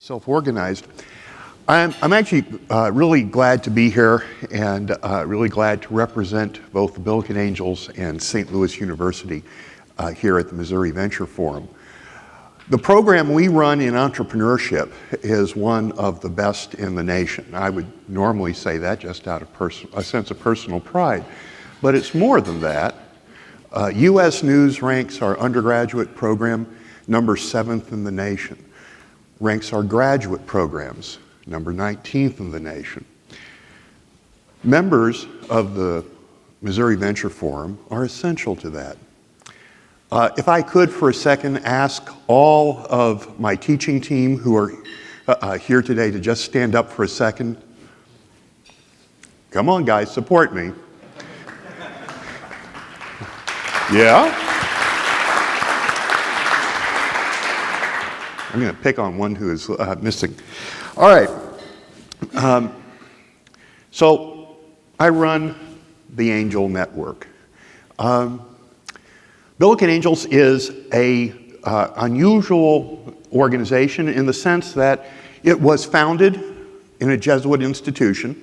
self-organized. I'm actually really glad to be here and really glad to represent both the Billiken Angels and St. Louis University here at the Missouri Venture Forum. The program we run in entrepreneurship is one of the best in the nation. I would normally say that just out of a sense of personal pride, but it's more than that. U.S. News ranks our undergraduate program number 7th in the nation, ranks our graduate programs number 19th in the nation. Members of the Missouri Venture Forum are essential to that. If I could for a second ask all of my teaching team who are here today to just stand up for a second. Come on guys, support me. Yeah? I'm going to pick on one who is missing. All right. So I run the Angel Network. Billiken Angels is an unusual organization in the sense that it was founded in a Jesuit institution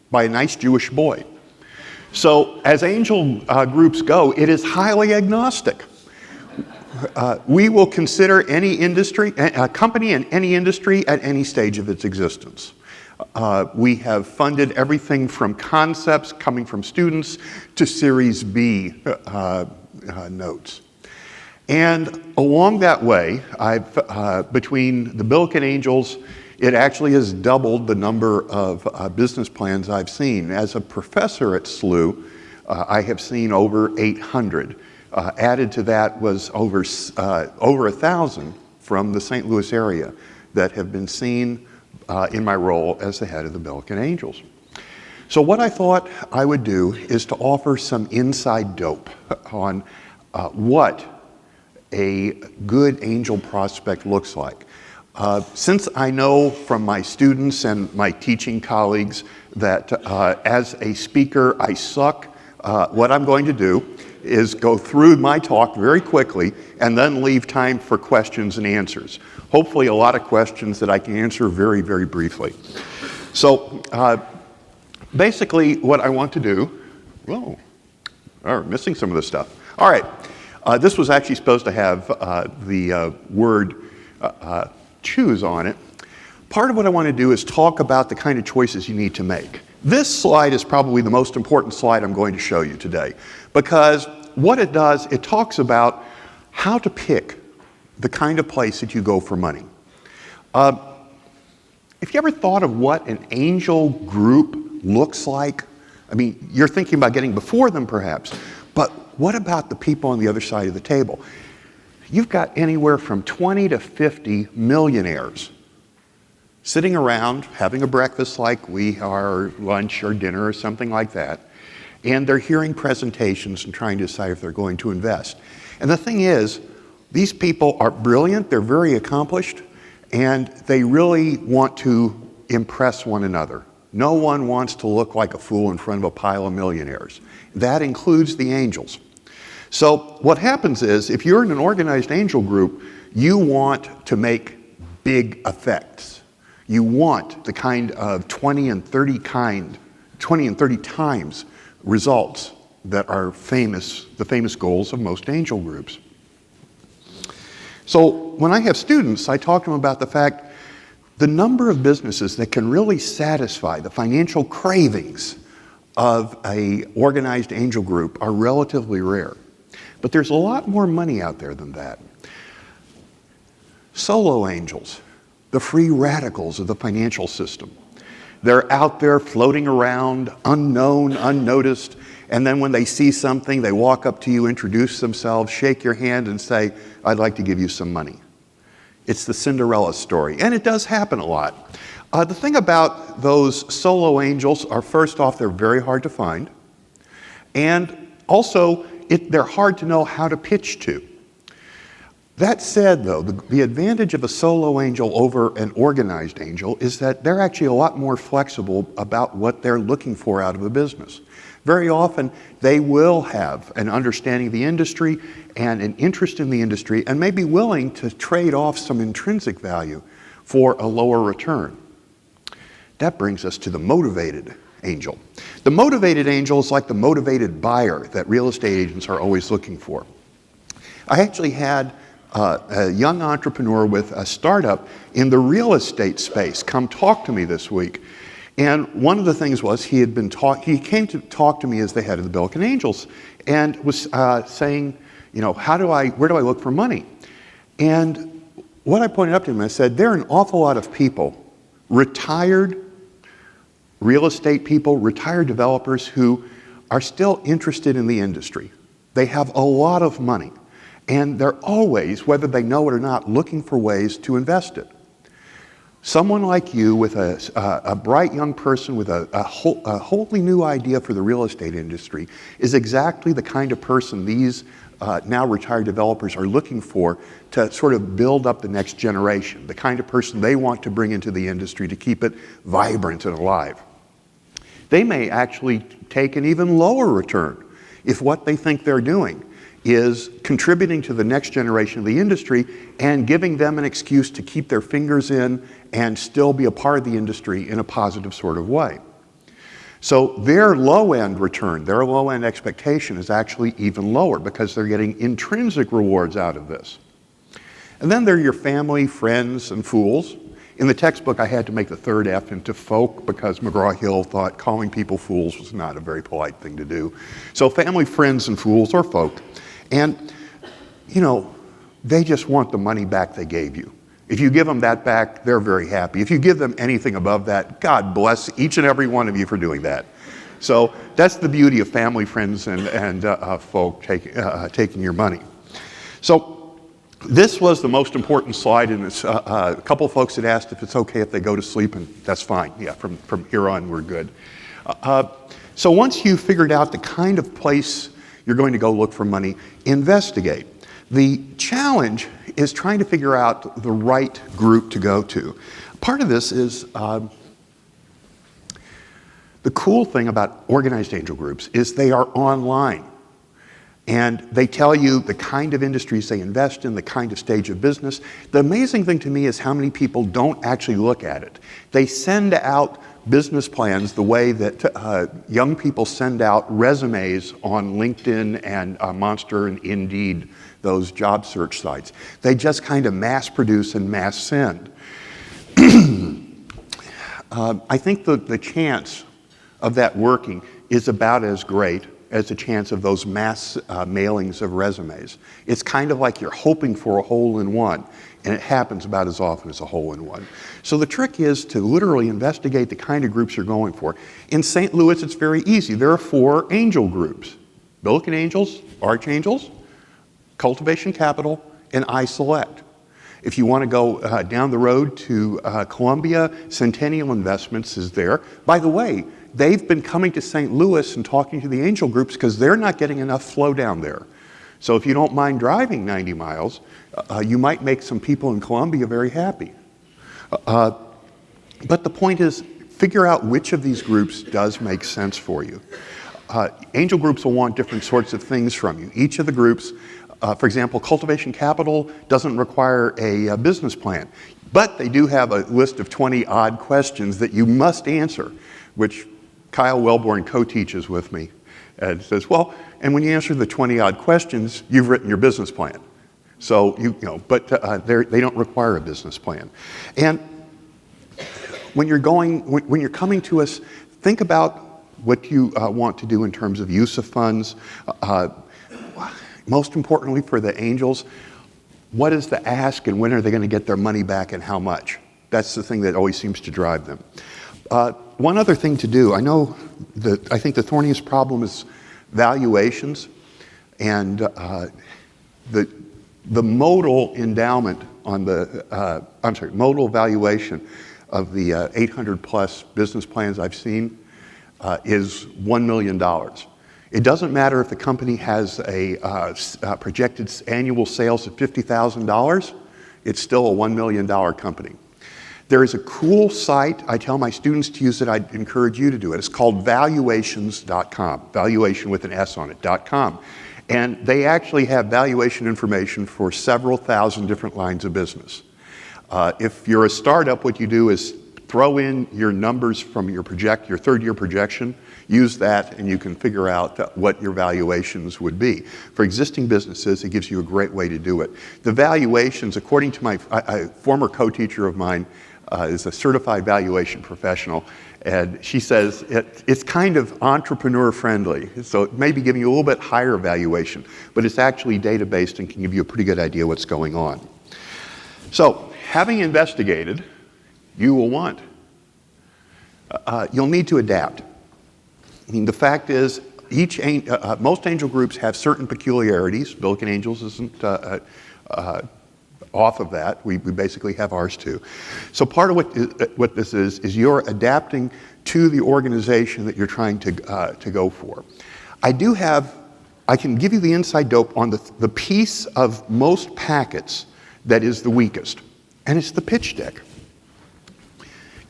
by a nice Jewish boy. So as angel groups go, it is highly agnostic. We will consider any industry, a company in any industry at any stage of its existence. We have funded everything from concepts coming from students to Series B notes. And along that way, between the Billiken Angels, it actually has doubled the number of business plans I've seen. As a professor at SLU, I have seen over 800. Added to that was over 1,000 from the St. Louis area that have been seen in my role as the head of the Billiken Angels. So what I thought I would do is to offer some inside dope on what a good angel prospect looks like. Since I know from my students and my teaching colleagues that as a speaker I suck, what I'm going to do is go through my talk very quickly and then leave time for questions and answers. Hopefully a lot of questions that I can answer very, very briefly. So basically what I want to do, missing some of this stuff. All right, this was actually supposed to have the word choose on it. Part of what I want to do is talk about the kind of choices you need to make. This slide is probably the most important slide I'm going to show you today, because what it does, it talks about how to pick the kind of place that you go for money. If you ever thought of what an angel group looks like, I mean, you're thinking about getting before them perhaps, but what about the people on the other side of the table? You've got anywhere from 20 to 50 millionaires sitting around having a breakfast like we are, lunch or dinner or something like that, and they're hearing presentations and trying to decide if they're going to invest. And the thing is, these people are brilliant, they're very accomplished, and they really want to impress one another. No one wants to look like a fool in front of a pile of millionaires. That includes the angels. So what happens is, if you're in an organized angel group, you want to make big effects. You want the kind of 20 and 30 times results that are famous, the famous goals of most angel groups. So when I have students, I talk to them about the fact the number of businesses that can really satisfy the financial cravings of an organized angel group are relatively rare. But there's a lot more money out there than that. Solo angels, the free radicals of the financial system. They're out there floating around, unknown, unnoticed, and then when they see something, they walk up to you, introduce themselves, shake your hand, and say, I'd like to give you some money. It's the Cinderella story, and it does happen a lot. The thing about those solo angels are, first off, they're very hard to find, and also, they're hard to know how to pitch to. That said, though, the advantage of a solo angel over an organized angel is that they're actually a lot more flexible about what they're looking for out of a business. Very often, they will have an understanding of the industry and an interest in the industry and may be willing to trade off some intrinsic value for a lower return. That brings us to the motivated angel. The motivated angel is like the motivated buyer that real estate agents are always looking for. I actually had a young entrepreneur with a startup in the real estate space come talk to me this week. And one of the things was he came to talk to me as the head of the Billiken Angels and was saying, you know, where do I look for money? And what I pointed up to him, I said, there are an awful lot of people, retired real estate people, retired developers who are still interested in the industry. They have a lot of money, and they're always, whether they know it or not, looking for ways to invest it. Someone like you with a bright young person with a wholly new idea for the real estate industry is exactly the kind of person these now retired developers are looking for to sort of build up the next generation, the kind of person they want to bring into the industry to keep it vibrant and alive. They may actually take an even lower return if what they think they're doing is contributing to the next generation of the industry and giving them an excuse to keep their fingers in and still be a part of the industry in a positive sort of way. So their low-end return, their low-end expectation is actually even lower because they're getting intrinsic rewards out of this. And then there are your family, friends, and fools. In the textbook, I had to make the third F into folk because McGraw-Hill thought calling people fools was not a very polite thing to do. So family, friends, and fools, or folk. And, you know, they just want the money back they gave you. If you give them that back, they're very happy. If you give them anything above that, God bless each and every one of you for doing that. So that's the beauty of family, friends, and folk taking your money. So this was the most important slide in this. A couple of folks had asked if it's okay if they go to sleep, and that's fine. Yeah, from here on, we're good. So once you've figured out the kind of place you're going to go look for money, investigate. The challenge is trying to figure out the right group to go to. Part of this is the cool thing about organized angel groups is they are online. And they tell you the kind of industries they invest in, the kind of stage of business. The amazing thing to me is how many people don't actually look at it. They send out business plans the way that young people send out resumes on LinkedIn and Monster and Indeed, those job search sites. They just kind of mass produce and mass send. I think the chance of that working is about as great as the chance of those mass mailings of resumes. It's kind of like you're hoping for a hole-in-one, and it happens about as often as a hole-in-one. So the trick is to literally investigate the kind of groups you're going for. In St. Louis, it's very easy. There are 4 angel groups: Billiken Angels, Archangels, Cultivation Capital, and iSelect. If you want to go down the road to Columbia, Centennial Investments is there. By the way, they've been coming to St. Louis and talking to the angel groups because they're not getting enough flow down there. So if you don't mind driving 90 miles, you might make some people in Columbia very happy. But the point is, figure out which of these groups does make sense for you. Angel groups will want different sorts of things from you. Each of the groups, for example, Cultivation Capital doesn't require a business plan, but they do have a list of 20 odd questions that you must answer, which Kyle Wellborn co-teaches with me and says, well, and when you answer the 20 odd questions, you've written your business plan. So, but they don't require a business plan. And when you're coming to us, think about what you want to do in terms of use of funds. Most importantly for the angels, what is the ask and when are they going to get their money back and how much? That's the thing that always seems to drive them. One other thing to do, I think the thorniest problem is valuations, and the modal endowment on modal valuation of the 800 plus business plans I've seen is $1 million. It doesn't matter if the company has a projected annual sales of $50,000, it's still a $1 million company. There is a cool site, I tell my students to use it, I'd encourage you to do it. It's called valuations.com, valuation with an S on it, .com. And they actually have valuation information for several thousand different lines of business. If you're a startup, what you do is throw in your numbers from your third-year projection, use that, and you can figure out what your valuations would be. For existing businesses, it gives you a great way to do it. The valuations, according to my former co-teacher of mine, is a certified valuation professional, and she says it's kind of entrepreneur-friendly. So it may be giving you a little bit higher valuation, but it's actually data-based and can give you a pretty good idea what's going on. So, having investigated, you will want. You'll need to adapt. I mean, the fact is, most angel groups have certain peculiarities. Billiken Angels isn't off of that. We basically have ours too. So part of what this is you're adapting to the organization that you're trying to go for. I can give you the inside dope on the piece of most packets that is the weakest, and it's the pitch deck.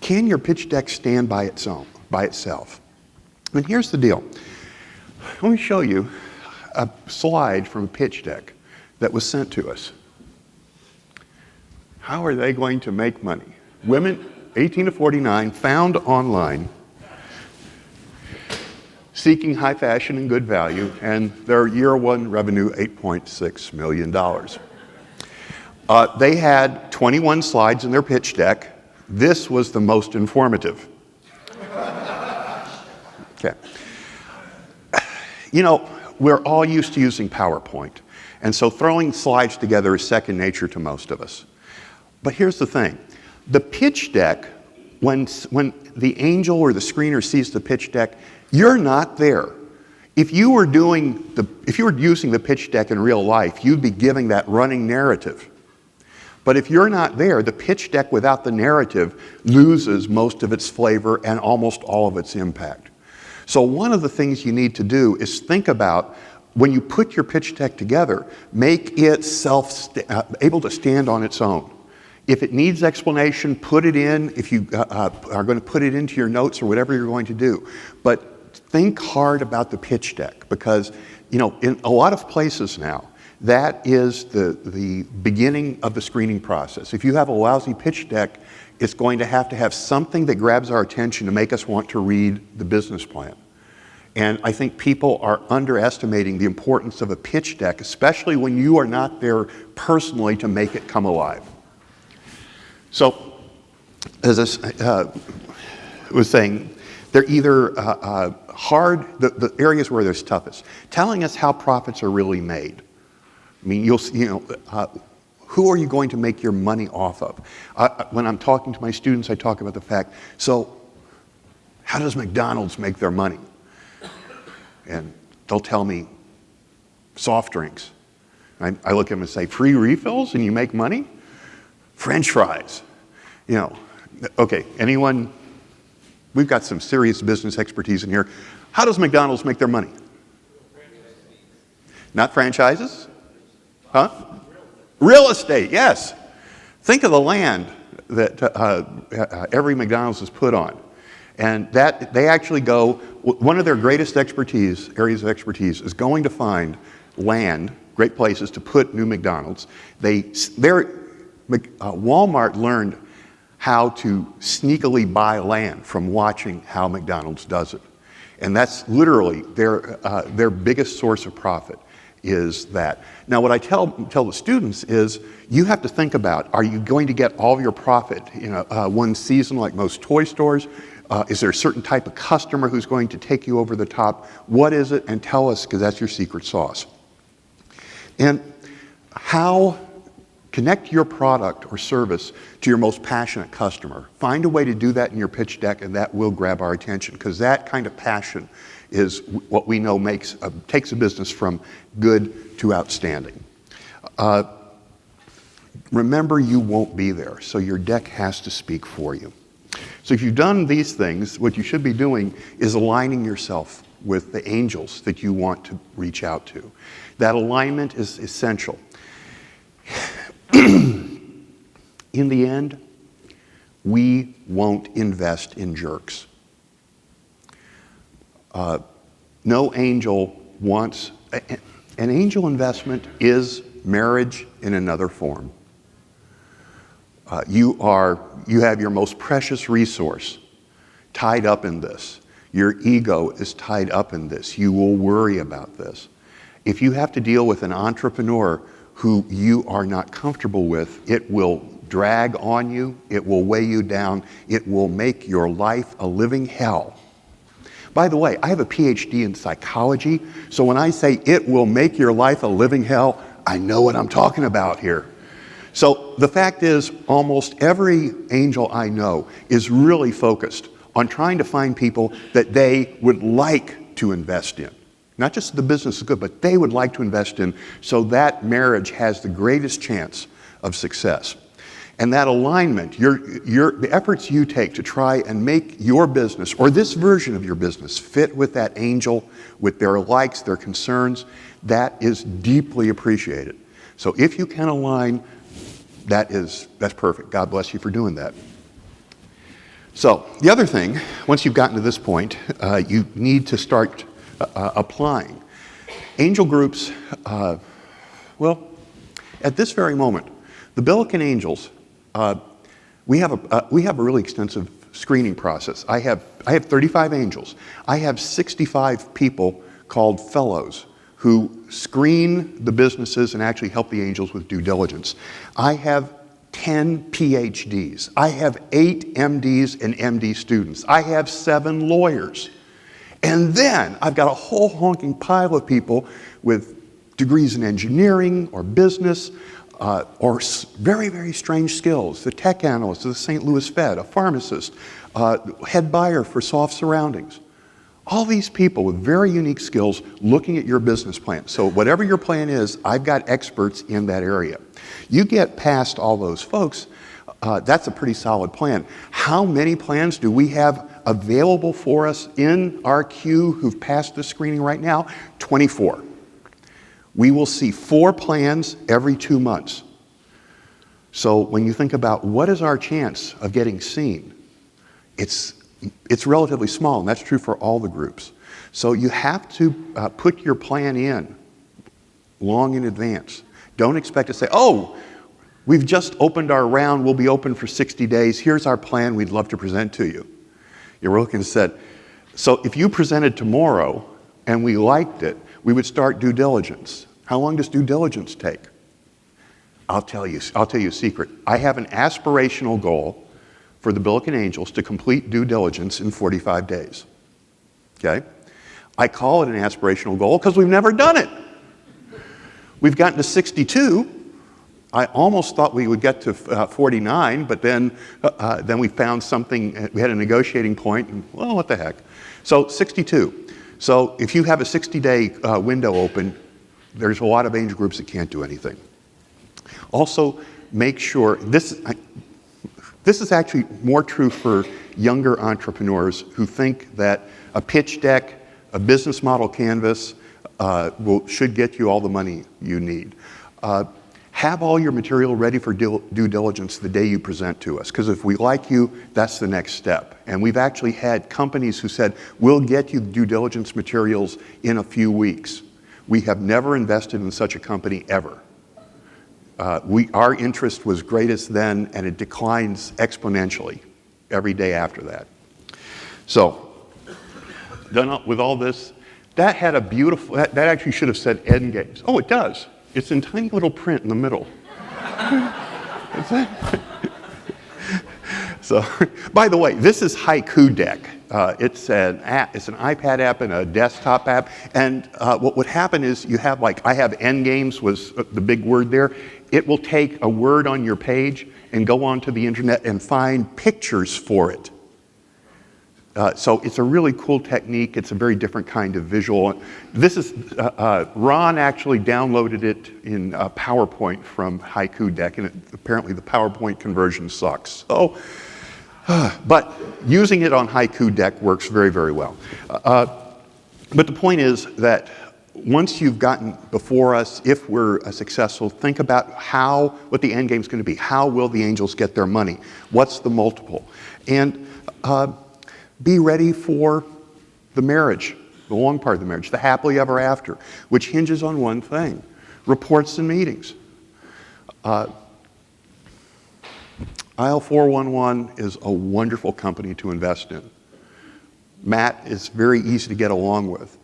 Can your pitch deck stand by itself? And here's the deal. Let me show you a slide from a pitch deck that was sent to us. How are they going to make money? Women 18 to 49, found online, seeking high fashion and good value, and their year one revenue, $8.6 million. They had 21 slides in their pitch deck. This was the most informative. Okay. You know, we're all used to using PowerPoint, and so throwing slides together is second nature to most of us. But here's the thing. The pitch deck, when the angel or the screener sees the pitch deck, you're not there. If you were using the pitch deck in real life, you'd be giving that running narrative. But if you're not there, the pitch deck without the narrative loses most of its flavor and almost all of its impact. So one of the things you need to do is think about, when you put your pitch deck together, make it able to stand on its own. If it needs explanation, put it in. If you are going to put it into your notes or whatever you're going to do. But think hard about the pitch deck, because, you know, in a lot of places now, that is the beginning of the screening process. If you have a lousy pitch deck, it's going to have something that grabs our attention to make us want to read the business plan. And I think people are underestimating the importance of a pitch deck, especially when you are not there personally to make it come alive. So, as I was saying, they're either hard, the areas where they're toughest, telling us how profits are really made. I mean, who are you going to make your money off of? When I'm talking to my students, I talk about the fact, so how does McDonald's make their money? And they'll tell me soft drinks. I look at them and say, free refills and you make money? French fries. You know, okay, anyone, we've got some serious business expertise in here. How does McDonald's make their money? Not franchises? Huh? Real estate, yes. Think of the land that every McDonald's is put on. And that they actually go, one of their greatest areas of expertise is going to find land, great places to put new McDonald's. Walmart learned how to sneakily buy land from watching how McDonald's does it. And that's literally their biggest source of profit, is that. Now what I tell the students is, you have to think about, are you going to get all of your profit in one season like most toy stores? Is there a certain type of customer who's going to take you over the top? What is it? And tell us, because that's your secret sauce. And how connect your product or service to your most passionate customer. Find a way to do that in your pitch deck, and that will grab our attention, because that kind of passion is what we know takes a business from good to outstanding. Remember, you won't be there, so your deck has to speak for you. So if you've done these things, what you should be doing is aligning yourself with the angels that you want to reach out to. That alignment is essential. In the end, we won't invest in jerks. No angel wants, an angel investment is marriage in another form. You have your most precious resource tied up in this. Your ego is tied up in this. You will worry about this. If you have to deal with an entrepreneur who you are not comfortable with, it will drag on you, it will weigh you down, it will make your life a living hell. By the way, I have a PhD in psychology, so when I say it will make your life a living hell, I know what I'm talking about here. So the fact is, almost every angel I know is really focused on trying to find people that they would like to invest in. Not just the business is good, but they would like to invest in, so that marriage has the greatest chance of success. And that alignment, the efforts you take to try and make your business, or this version of your business, fit with that angel, with their likes, their concerns, that is deeply appreciated. So if you can align, that's perfect. God bless you for doing that. So the other thing, once you've gotten to this point, you need to start applying. Angel groups, well, at this very moment, the Billiken Angels, we have a really extensive screening process. I have 35 angels. I have 65 people called fellows who screen the businesses and actually help the angels with due diligence. I have 10 PhDs. I have 8 MDs and MD students. I have 7 lawyers. And then I've got a whole honking pile of people with degrees in engineering or business or very, very strange skills. The tech analyst of the St. Louis Fed, a pharmacist, head buyer for Soft Surroundings. All these people with very unique skills looking at your business plan. So whatever your plan is, I've got experts in that area. You get past all those folks, that's a pretty solid plan. How many plans do we have available for us in our queue who've passed the screening right now? 24. We will see 4 plans every 2 months. So when you think about what is our chance of getting seen, it's relatively small, and that's true for all the groups. So you have to put your plan in long in advance. Don't expect to say, oh, we've just opened our round, we'll be open for 60 days, here's our plan we'd love to present to you. You're looking and said, so if you presented tomorrow and we liked it, we would start due diligence. How long does due diligence take? I'll tell you a secret. I have an aspirational goal for the Billiken Angels to complete due diligence in 45 days. Okay? I call it an aspirational goal because we've never done it. We've gotten to 62. I almost thought we would get to 49, but then we found something, we had a negotiating point, and well, what the heck. So 62. So if you have a 60-day window open, there's a lot of angel groups that can't do anything. Also, make sure, this is actually more true for younger entrepreneurs who think that a pitch deck, a business model canvas should get you all the money you need. Have all your material ready for due diligence the day you present to us, because if we like you, that's the next step. And we've actually had companies who said, we'll get you due diligence materials in a few weeks. We have never invested in such a company ever. Our interest was greatest then, and it declines exponentially every day after that. So, done with all this, that had a beautiful, that actually should have said end games. Oh, it does. It's in tiny little print in the middle. So, by the way, this is Haiku Deck. It's an app, it's an iPad app and a desktop app. And what would happen is you have I have end games was the big word there. It will take a word on your page and go onto the internet and find pictures for it. So it's a really cool technique. It's a very different kind of visual. This is, Ron actually downloaded it in PowerPoint from Haiku Deck, and apparently the PowerPoint conversion sucks. So, but using it on Haiku Deck works very, very well. But the point is that once you've gotten before us, if we're successful, think about what the end game is going to be. How will the angels get their money? What's the multiple? And be ready for the marriage, the long part of the marriage, the happily ever after, which hinges on one thing: reports and meetings. Aisle 411 is a wonderful company to invest in. Matt is very easy to get along with.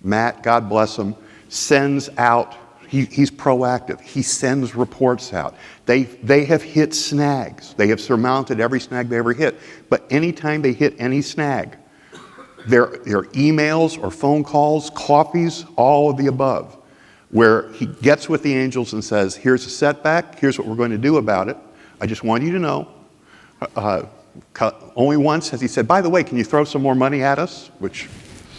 Matt, God bless him, sends out, he's proactive. He sends reports out. They have hit snags. They have surmounted every snag they ever hit. But anytime they hit any snag, their emails or phone calls, coffees, all of the above, where he gets with the angels and says, here's a setback, here's what we're going to do about it. I just want you to know. Only once has he said, by the way, can you throw some more money at us? Which,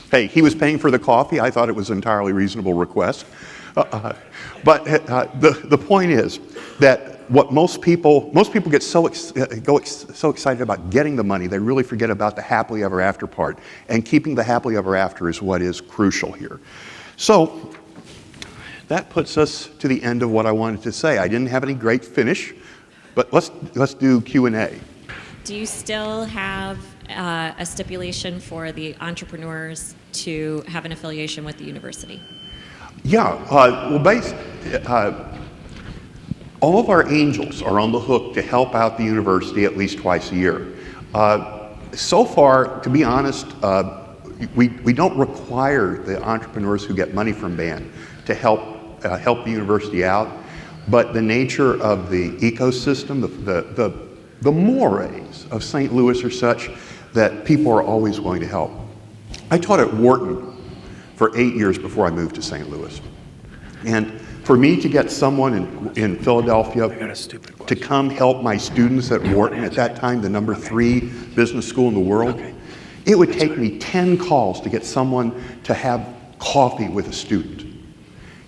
hey, he was paying for the coffee. I thought it was an entirely reasonable request. But the point is that what most people get so excited about getting the money, they really forget about the happily ever after part. And keeping the happily ever after is what is crucial here. So that puts us to the end of what I wanted to say. I didn't have any great finish, but let's do Q&A. Do you still have a stipulation for the entrepreneurs to have an affiliation with the university? Yeah, all of our angels are on the hook to help out the university at least twice a year. So far, to be honest, we don't require the entrepreneurs who get money from BAN to help the university out, but the nature of the ecosystem, the mores of St. Louis are such that people are always willing to help. I taught at Wharton for 8 years before I moved to St. Louis. And for me to get someone in Philadelphia to come help my students at Wharton, at that time the #3 business school in the world, it would take me 10 calls to get someone to have coffee with a student.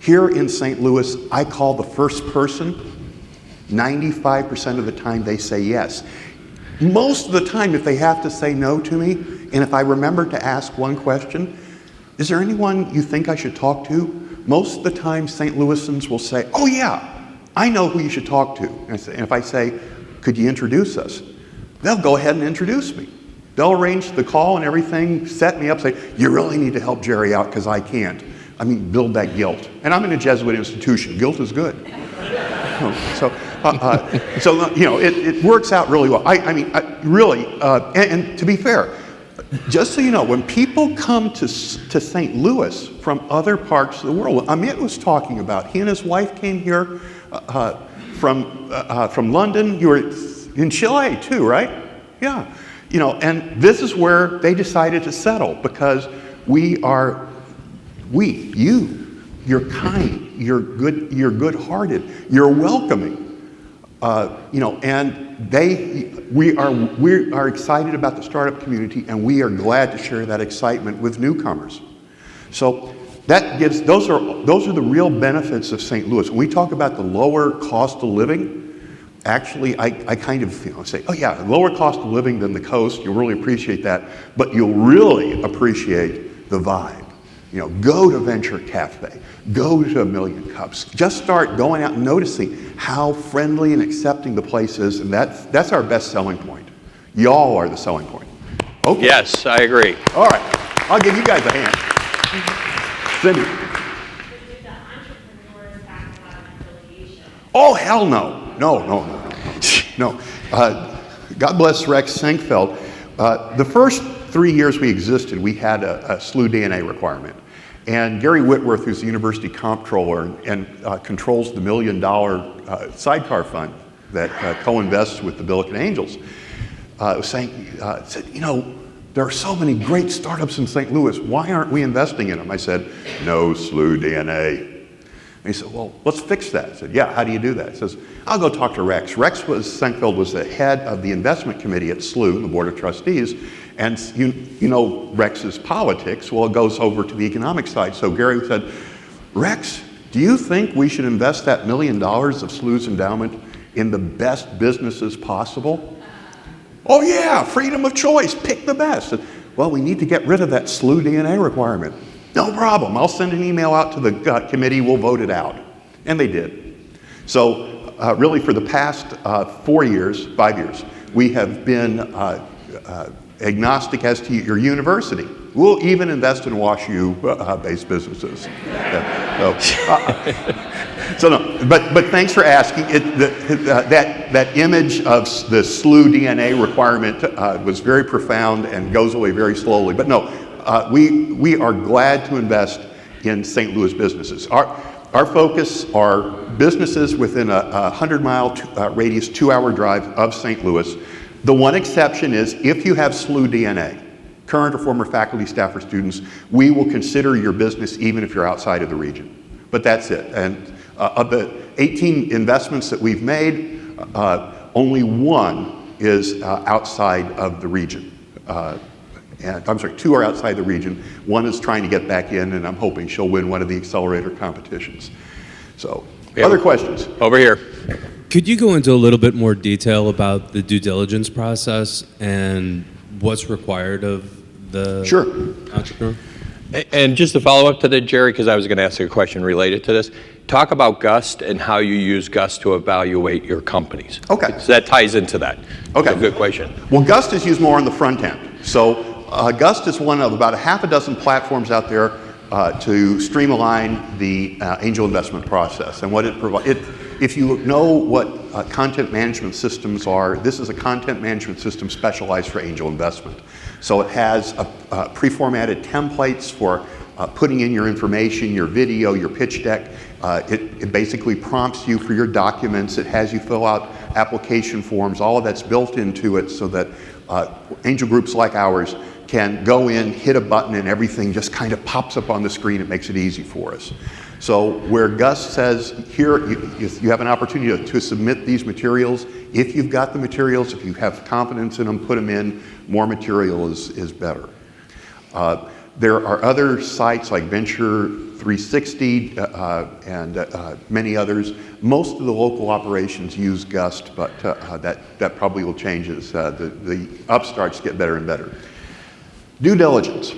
Here in St. Louis, I call the first person. 95% of the time they say yes. Most of the time, if they have to say no to me, and if I remember to ask one question, is there anyone you think I should talk to? Most of the time, St. Louisans will say, oh yeah, I know who you should talk to. And if I say, could you introduce us? They'll go ahead and introduce me. They'll arrange the call and everything, set me up, say, you really need to help Jerry out because I can't. I mean, build that guilt. And I'm in a Jesuit institution. Guilt is good. So you know, it works out really well. And to be fair, just so you know, when people come to St. Louis from other parts of the world, Amit was talking about, he and his wife came here from London. You were in Chile too, right? Yeah. You know, and this is where they decided to settle because you're kind, you're good-hearted, you're welcoming. You know, and we are excited about the startup community, and we are glad to share that excitement with newcomers. So that gives those are the real benefits of St. Louis. When we talk about the lower cost of living, actually, I kind of say, oh yeah, lower cost of living than the coast. You'll really appreciate that, but you'll really appreciate the vibe. You know, go to Venture Cafe, go to A Million Cups. Just start going out and noticing how friendly and accepting the place is, and that's our best selling point. Y'all are the selling point. Okay. Yes, I agree. All right, I'll give you guys a hand. Cindy. Did the entrepreneurs act about affiliation? Oh, hell no. No. God bless Rex Senkfeld. The first 3 years we existed, we had a SLU DNA requirement. And Gary Whitworth, who's the university comptroller and controls the $1 million sidecar fund that co-invests with the Billiken Angels, said, you know, there are so many great startups in St. Louis. Why aren't we investing in them? I said, no SLU DNA. And he said, well, let's fix that. I said, yeah, how do you do that? He says, I'll go talk to Rex. Senkfeld was the head of the investment committee at SLU, the board of trustees. And you know Rex's politics, well, it goes over to the economic side. So Gary said, Rex, do you think we should invest that $1 million of SLU's endowment in the best businesses possible? Oh yeah, freedom of choice, pick the best. Well, we need to get rid of that SLU DNA requirement. No problem, I'll send an email out to the committee, we'll vote it out. And they did. So really for the past 5 years, we have been agnostic as to your university. We'll even invest in WashU-based businesses. So no, but thanks for asking. That image of the SLU DNA requirement was very profound and goes away very slowly. But no, we are glad to invest in St. Louis businesses. Our focus are businesses within a 100-mile radius, 2-hour drive of St. Louis. The one exception is if you have SLU DNA, current or former faculty, staff, or students, we will consider your business even if you're outside of the region. But that's it. And of the 18 investments that we've made, only one is outside of the region. And I'm sorry, 2 are outside the region. One is trying to get back in, and I'm hoping she'll win one of the accelerator competitions. So, other questions? Over here. Could you go into a little bit more detail about the due diligence process and what's required of the Sure. entrepreneur? And just to follow up to that, Jerry, because I was going to ask a question related to this, talk about GUST and how you use GUST to evaluate your companies. Okay. So that ties into that. Okay. So good question. Well, GUST is used more on the front end. So GUST is one of about a half a dozen platforms out there to streamline the angel investment process. And what it provides, if you know what content management systems are, this is a content management system specialized for angel investment. So it has pre-formatted templates for putting in your information, your video, your pitch deck. It basically prompts you for your documents. It has you fill out application forms. All of that's built into it so that angel groups like ours can go in, hit a button, and everything just kind of pops up on the screen. It makes it easy for us. So where GUST says, here, you have an opportunity to submit these materials. If you've got the materials, if you have confidence in them, put them in. More material is better. There are other sites like Venture 360 and many others. Most of the local operations use GUST, but that probably will change as the upstarts get better and better. Due diligence.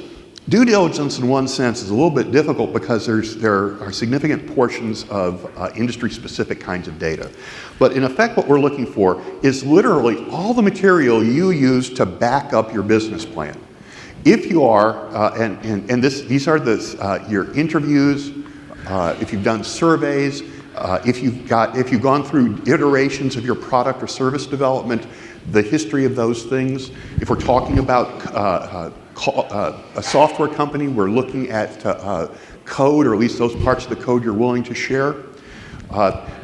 Due diligence, in one sense, is a little bit difficult because there are significant portions of industry-specific kinds of data. But in effect, what we're looking for is literally all the material you use to back up your business plan. If you are, these are your interviews, if you've done surveys, if you've gone through iterations of your product or service development, the history of those things. If we're talking about a software company, we're looking at code, or at least those parts of the code you're willing to share.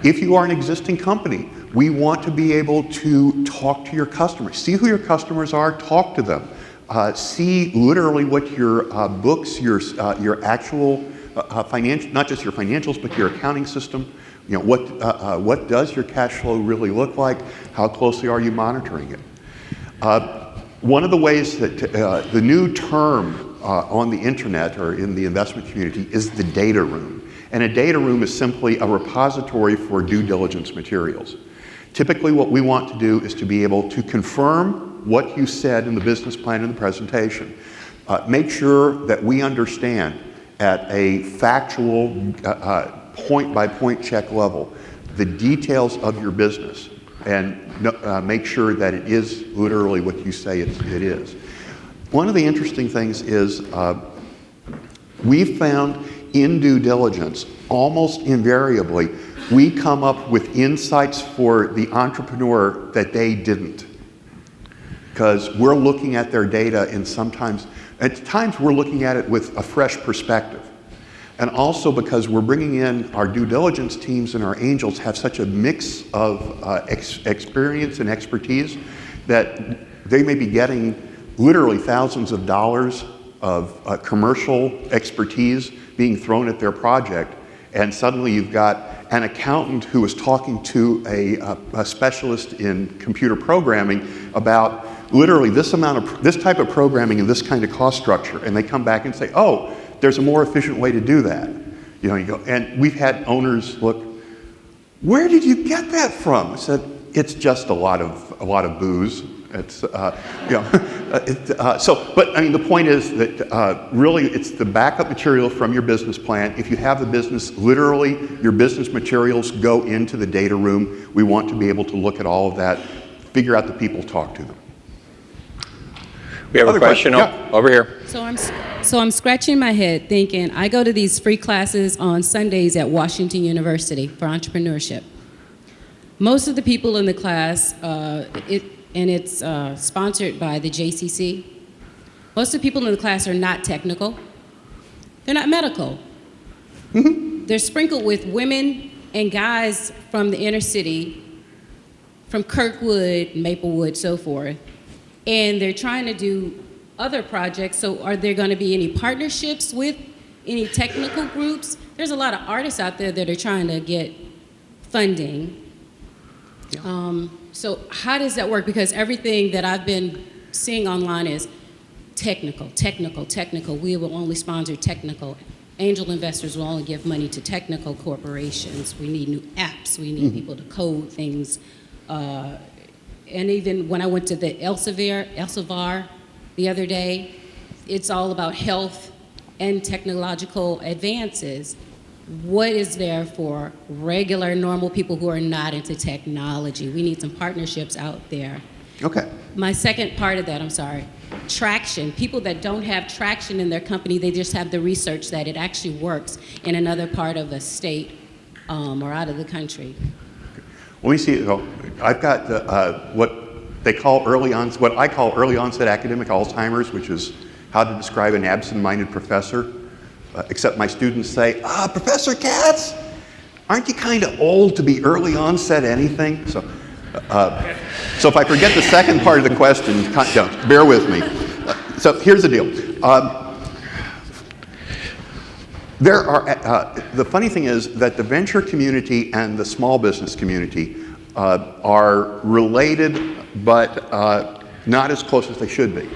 If you are an existing company, we want to be able to talk to your customers. See who your customers are, talk to them. See literally what your books, your actual financial, not just your financials, but your accounting system. You know, what does your cash flow really look like? How closely are you monitoring it? One of the ways that the new term on the internet or in the investment community is the data room. And a data room is simply a repository for due diligence materials. Typically what we want to do is to be able to confirm what you said in the business plan and the presentation. Make sure that we understand at a factual point-by-point check level the details of your business and make sure that it is literally what you say it is. One of the interesting things is we've found in due diligence, almost invariably, we come up with insights for the entrepreneur that they didn't. Because we're looking at their data and at times we're looking at it with a fresh perspective. And also because we're bringing in our due diligence teams and our angels have such a mix of experience and expertise that they may be getting literally thousands of dollars of commercial expertise being thrown at their project, and suddenly you've got an accountant who is talking to a specialist in computer programming about literally this type of programming and this kind of cost structure, and they come back and say, oh, there's a more efficient way to do that. You know, you go, and we've had owners look, where did you get that from? I said, it's just a lot of booze. It's, but I mean, the point is that really it's the backup material from your business plan. If you have the business, literally your business materials go into the data room. We want to be able to look at all of that, figure out the people, talk to them. We have a Other question question, yeah. over here. So I'm scratching my head thinking, I go to these free classes on Sundays at Washington University for entrepreneurship. Most of the people in the class, it's sponsored by the JCC. Most of the people in the class are not technical. They're not medical. They're sprinkled with women and guys from the inner city, from Kirkwood, Maplewood, so forth. And they're trying to do other projects. So are there going to be any partnerships with any technical groups? There's a lot of artists out there that are trying to get funding. So how does that work? Because everything that I've been seeing online is technical. We will only sponsor technical. Angel investors will only give money to technical corporations. We need new apps. We need people to code things. And even when I went to the Elsevier the other day, it's all about health and technological advances. What is there for regular, normal people who are not into technology? We need some partnerships out there. Okay. My second part of that, I'm sorry, traction. People that don't have traction in their company, they just have the research that it actually works in another part of a state or out of the country. Let me see. I've got what I call early onset academic Alzheimer's, which is how to describe an absent-minded professor. Except my students say, Professor Katz, aren't you kind of old to be early onset anything? So if I forget the second part of the question, bear with me. So here's the deal. The funny thing is that the venture community and the small business community are related, but not as close as they should be.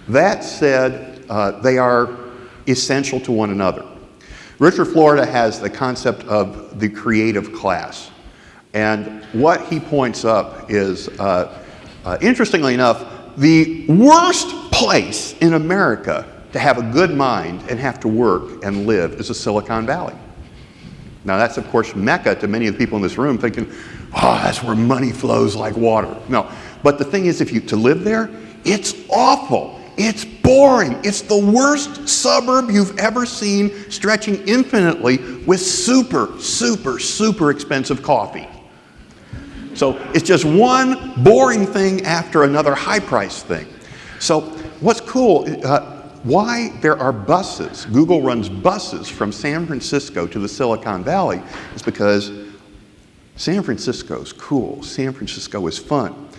That said, they are essential to one another. Richard Florida has the concept of the creative class. And what he points up is, interestingly enough, the worst place in America to have a good mind and have to work and live is the Silicon Valley. Now that's, of course, Mecca to many of the people in this room thinking, that's where money flows like water. No, but the thing is, to live there, it's awful. It's boring. It's the worst suburb you've ever seen, stretching infinitely with super, super, super expensive coffee. So it's just one boring thing after another high-priced thing. So what's cool, why there are buses, Google runs buses from San Francisco to the Silicon Valley, is because San Francisco's cool. San Francisco is fun.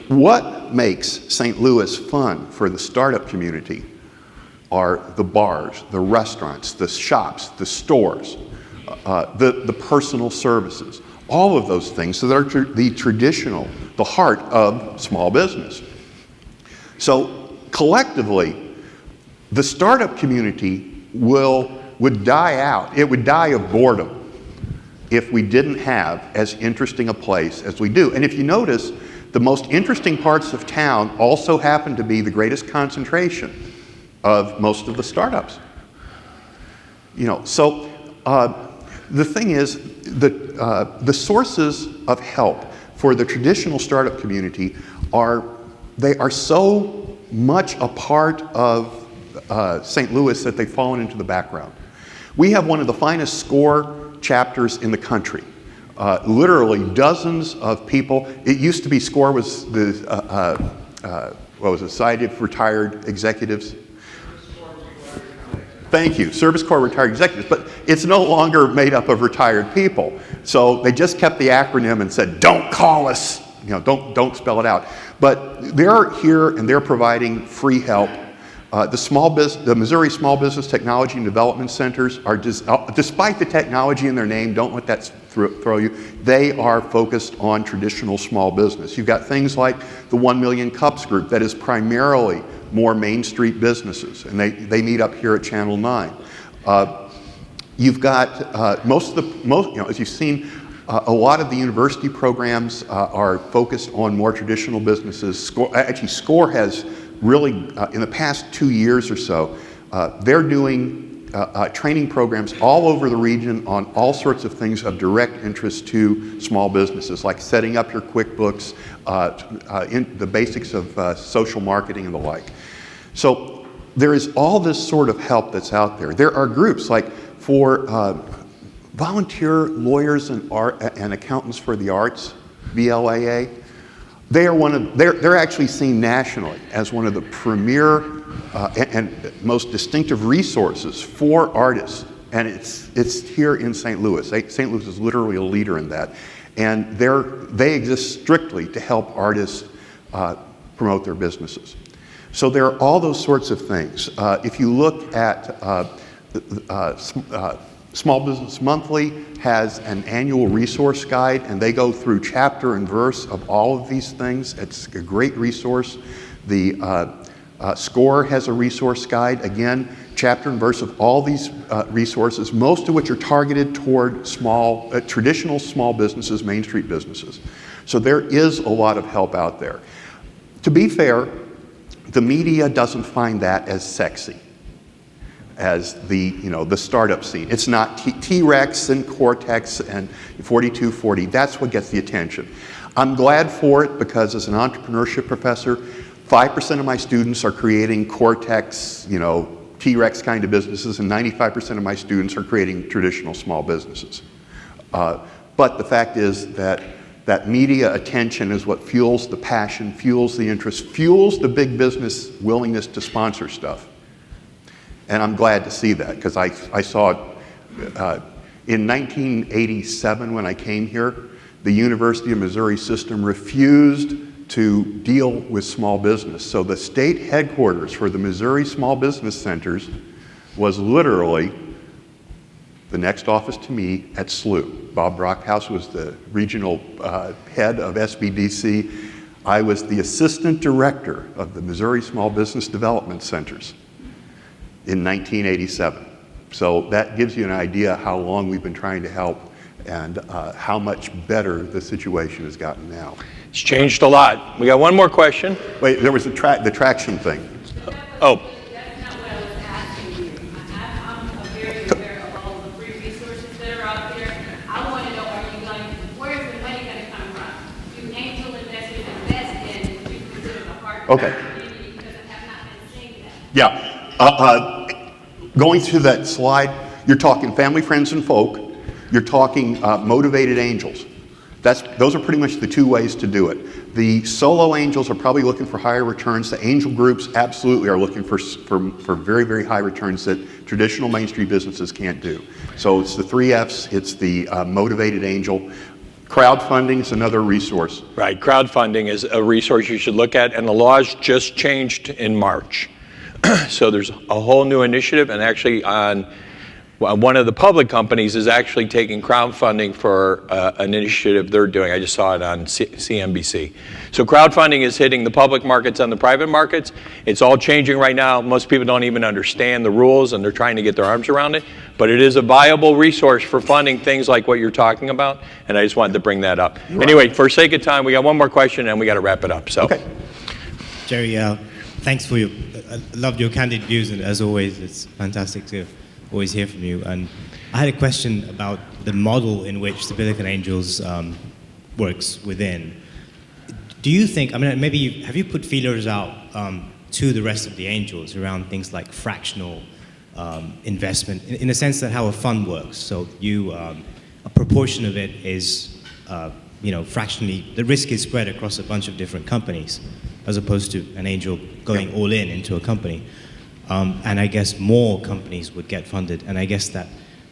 What makes St. Louis fun for the startup community are the bars, the restaurants, the shops, the stores, the personal services, all of those things that are the heart of small business. So collectively, the startup community would die out. It would die of boredom if we didn't have as interesting a place as we do. And if you notice, the most interesting parts of town also happen to be the greatest concentration of most of the startups. So the thing is, the sources of help for the traditional startup community are so much a part of St. Louis that they've fallen into the background. We have one of the finest SCORE chapters in the country. Literally dozens of people. It used to be SCORE was the Society of Retired Executives. Thank you, Service Corps Retired Executives. But it's no longer made up of retired people. So they just kept the acronym and said, "Don't call us." Don't spell it out. But they're here and they're providing free help. The Missouri Small Business Technology and Development Centers are, despite the technology in their name, don't let that throw you, they are focused on traditional small business. You've got things like the 1 Million Cups group that is primarily more Main Street businesses, and they meet up here at Channel 9. You've got as you've seen, a lot of the university programs are focused on more traditional businesses. SCORE has really, in the past 2 years or so, they're doing training programs all over the region on all sorts of things of direct interest to small businesses, like setting up your QuickBooks, the basics of social marketing and the like. So there is all this sort of help that's out there. There are groups like for volunteer lawyers and accountants for the arts, VLAA. They're actually seen nationally as one of the premier and most distinctive resources for artists, and it's here in St. Louis. St. Louis is literally a leader in that, and they exist strictly to help artists promote their businesses. So there are all those sorts of things. If you look at Small Business Monthly has an annual resource guide, and they go through chapter and verse of all of these things. It's a great resource. The SCORE has a resource guide, again, chapter and verse of all these resources, most of which are targeted toward traditional small businesses, Main Street businesses. So there is a lot of help out there. To be fair, the media doesn't find that as sexy as the startup scene. It's not T-Rex and Cortex and 4240. That's what gets the attention. I'm glad for it because as an entrepreneurship professor, 5% of my students are creating Cortex, T-Rex kind of businesses, and 95% of my students are creating traditional small businesses. But the fact is that media attention is what fuels the passion, fuels the interest, fuels the big business willingness to sponsor stuff. And I'm glad to see that, because I saw it in 1987 when I came here. The University of Missouri system refused to deal with small business. So the state headquarters for the Missouri Small Business Centers was literally the next office to me at SLU. Bob Brockhouse was the regional head of SBDC. I was the assistant director of the Missouri Small Business Development Centers in 1987. So that gives you an idea how long we've been trying to help and how much better the situation has gotten now. It's changed a lot. We got one more question. Wait, there was the traction thing. Oh. That's not what I was asking you. I'm very aware of all the free resources that are out there. I want to know, where's the money going to come from? Do angel investors invest in what you consider the heart of the community? Because I have not been seeing that. Yeah. Going through that slide, you're talking family, friends, and folk. You're talking motivated angels. Those are pretty much the two ways to do it. The solo angels are probably looking for higher returns. The angel groups absolutely are looking for very, very high returns that traditional Main Street businesses can't do. So it's the 3 F's. It's the motivated angel. Crowdfunding is another resource. Right, crowdfunding is a resource you should look at, and the laws just changed in March. So there's a whole new initiative, and actually one of the public companies is actually taking crowdfunding for an initiative they're doing. I just saw it on CNBC. So crowdfunding is hitting the public markets and the private markets. It's all changing right now. Most people don't even understand the rules, and they're trying to get their arms around it. But it is a viable resource for funding things like what you're talking about, and I just wanted to bring that up. Right. Anyway, for sake of time, we got one more question, and we got to wrap it up. So. Okay. Jerry, thanks for I loved your candid views, and as always, it's fantastic to always hear from you. And I had a question about the model in which the Billiken Angels works within. Do you think, have you put feelers out to the rest of the angels around things like fractional investment, in the sense that how a fund works? So a proportion of it is, fractionally, the risk is spread across a bunch of different companies, as opposed to an angel going all in into a company. And I guess more companies would get funded. And I guess that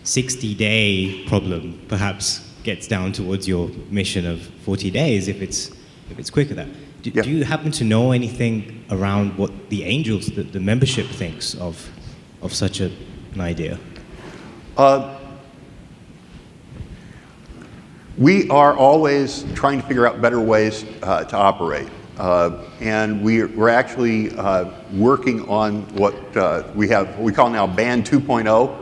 60-day problem perhaps gets down towards your mission of 40 days if it's quicker than that. Do you happen to know anything around what the angels, the membership thinks of such an idea? We are always trying to figure out better ways to operate. And we're actually working on what we call now Band 2.0,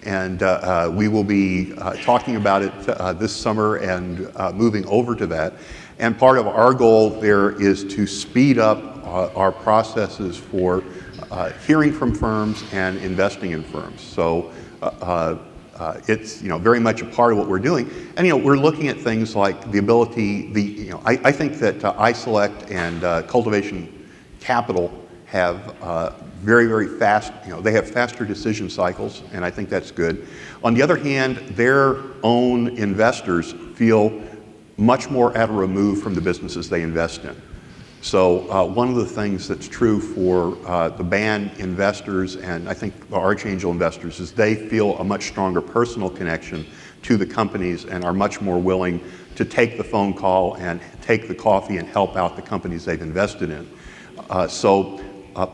and we will be talking about it this summer and moving over to that. And part of our goal there is to speed up our processes for hearing from firms and investing in firms. So it's very much a part of what we're doing. And we're looking at things like the ability. I think that iSelect and Cultivation Capital have very, very fast. They have faster decision cycles, and I think that's good. On the other hand, their own investors feel much more at a remove from the businesses they invest in. So one of the things that's true for the BAN investors and I think the Archangel investors is they feel a much stronger personal connection to the companies and are much more willing to take the phone call and take the coffee and help out the companies they've invested in. So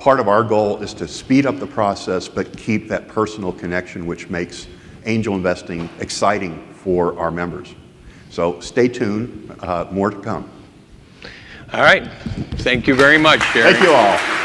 part of our goal is to speed up the process but keep that personal connection, which makes angel investing exciting for our members. So stay tuned, more to come. All right. Thank you very much, Jerry. Thank you all.